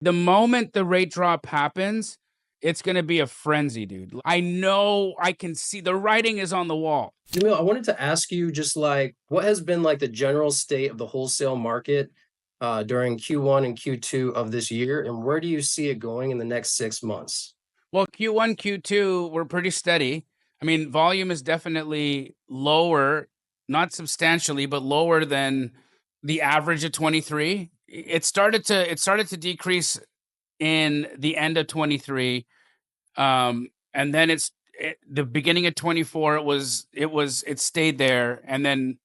The moment the rate drop happens, it's going to be a frenzy, dude. I know, I can see the writing is on the wall. Jamil, I wanted to ask you just like what has been like the general state of the wholesale market during Q1 and Q2 of this year, and where do you see it going in the next 6 months? Well, Q1, Q2 were pretty steady. I mean, volume is definitely lower, not substantially, but lower than the average of 23. It started to decrease in the end of 23. And then the beginning of 24, it stayed there. And then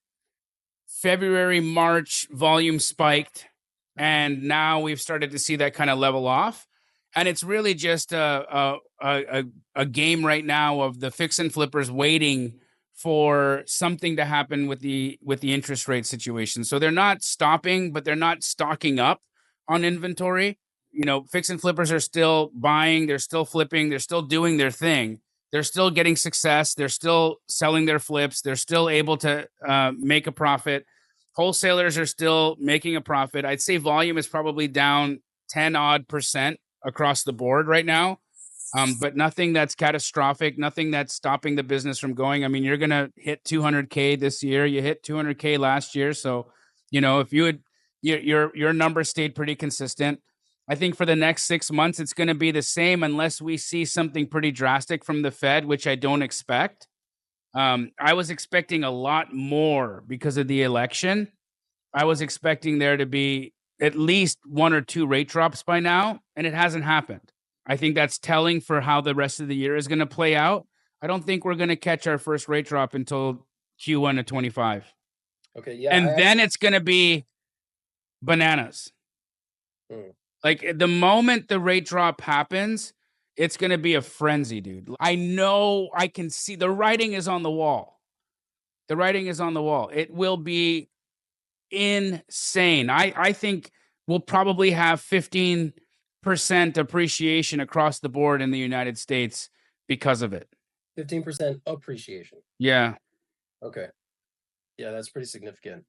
February, March, volume spiked. And now we've started to see that kind of level off. And it's really just a game right now of the fix and flippers waiting for something to happen with the interest rate situation. So they're not stopping, but they're not stocking up on inventory. Fix and flippers are still buying, they're still flipping, they're still doing their thing. They're still getting success. They're still selling their flips. They're still able to make a profit. Wholesalers are still making a profit. I'd say volume is probably down 10 odd percent across the board right now. But nothing that's catastrophic, nothing that's stopping the business from going. I mean, you're going to hit 200K this year. You hit 200K last year. So, if you would, your number stayed pretty consistent. I think for the next 6 months, it's going to be the same unless we see something pretty drastic from the Fed, which I don't expect. I was expecting a lot more because of the election. I was expecting there to be at least one or two rate drops by now, and it hasn't happened. I think that's telling for how the rest of the year is going to play out. I don't think we're going to catch our first rate drop until Q1 of 25. Okay, yeah, I And then actually. it's going to be bananas. Hmm. Like the moment the rate drop happens, it's going to be a frenzy, dude. I know, I can see the writing is on the wall. The writing is on the wall. It will be insane. I think we'll probably have 15% appreciation across the board in the United States because of it. 15% appreciation. Yeah. Okay. Yeah, that's pretty significant.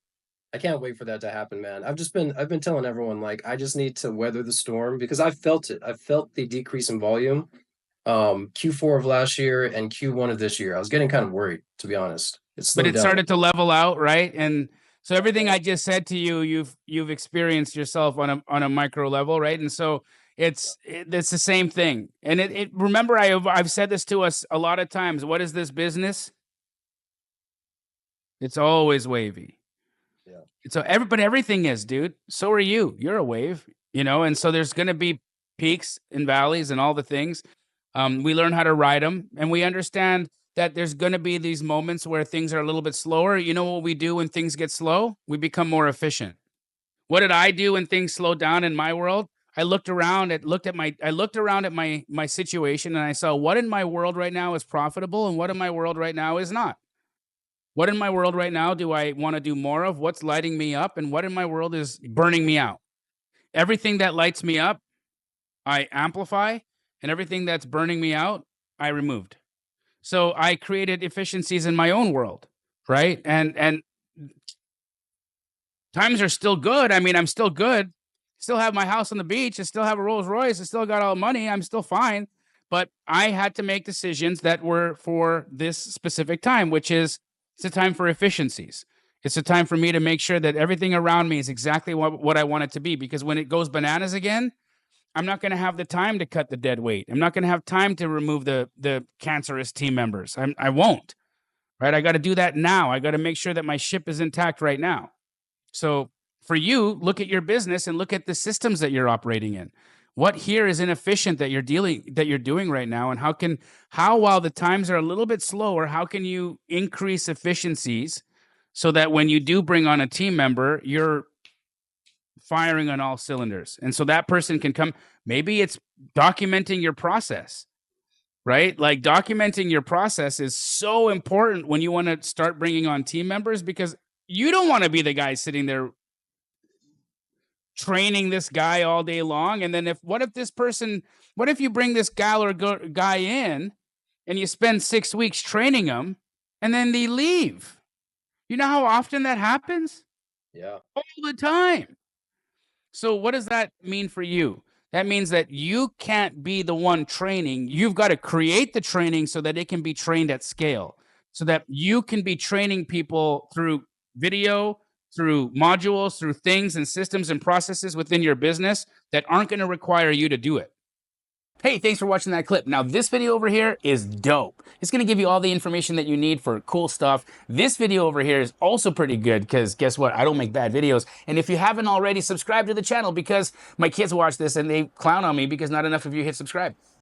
I can't wait for that to happen, man. I've been telling everyone like I just need to weather the storm because I felt it. I felt the decrease in volume Q4 of last year and Q1 of this year. I was getting kind of worried, to be honest. It But slowed it down. started to level out, right? And so everything I just said to you, you've experienced yourself on a micro level, right? And so it's the same thing. And it remember I've said this to us a lot of times. What is this business? It's always wavy. Yeah. So but everything is, dude. So are you. You're a wave, and so there's going to be peaks and valleys and all the things. We learn how to ride them, and we understand that there's going to be these moments where things are a little bit slower. You know what we do when things get slow? We become more efficient. What did I do when things slowed down in my world? I looked around at my situation, and I saw what in my world right now is profitable and what in my world right now is not. What in my world right now do I want to do more of? What's lighting me up? And what in my world is burning me out? Everything that lights me up, I amplify, and everything that's burning me out, I removed. So I created efficiencies in my own world, right? And times are still good. I mean, I'm still good. Still have my house on the beach. I still have a Rolls Royce. I still got all the money. I'm still fine. But I had to make decisions that were for this specific time, which is it's a time for efficiencies. It's a time for me to make sure that everything around me is exactly what I want it to be. Because when it goes bananas again, I'm not going to have the time to cut the dead weight. I'm not going to have time to remove the cancerous team members. I won't. Right? I got to do that now. I got to make sure that my ship is intact right now. So for you, look at your business and look at the systems that you're operating in. What here is inefficient that you're doing right now, and how while the times are a little bit slower, how can you increase efficiencies so that when you do bring on a team member, you're firing on all cylinders, and so that person can come. Maybe it's documenting your process, right? Like documenting your process is so important when you want to start bringing on team members because you don't want to be the guy sitting there training this guy all day long. And then what if you bring this gal or guy in and you spend 6 weeks training them and then they leave? You know how often that happens? Yeah. All the time. So what does that mean for you? That means that you can't be the one training. You've got to create the training so that it can be trained at scale, so that you can be training people through video, through modules, through things and systems and processes within your business that aren't going to require you to do it. Hey, thanks for watching that clip. Now, this video over here is dope. It's going to give you all the information that you need for cool stuff. This video over here is also pretty good because guess what? I don't make bad videos. And if you haven't already, subscribe to the channel because my kids watch this and they clown on me because not enough of you hit subscribe.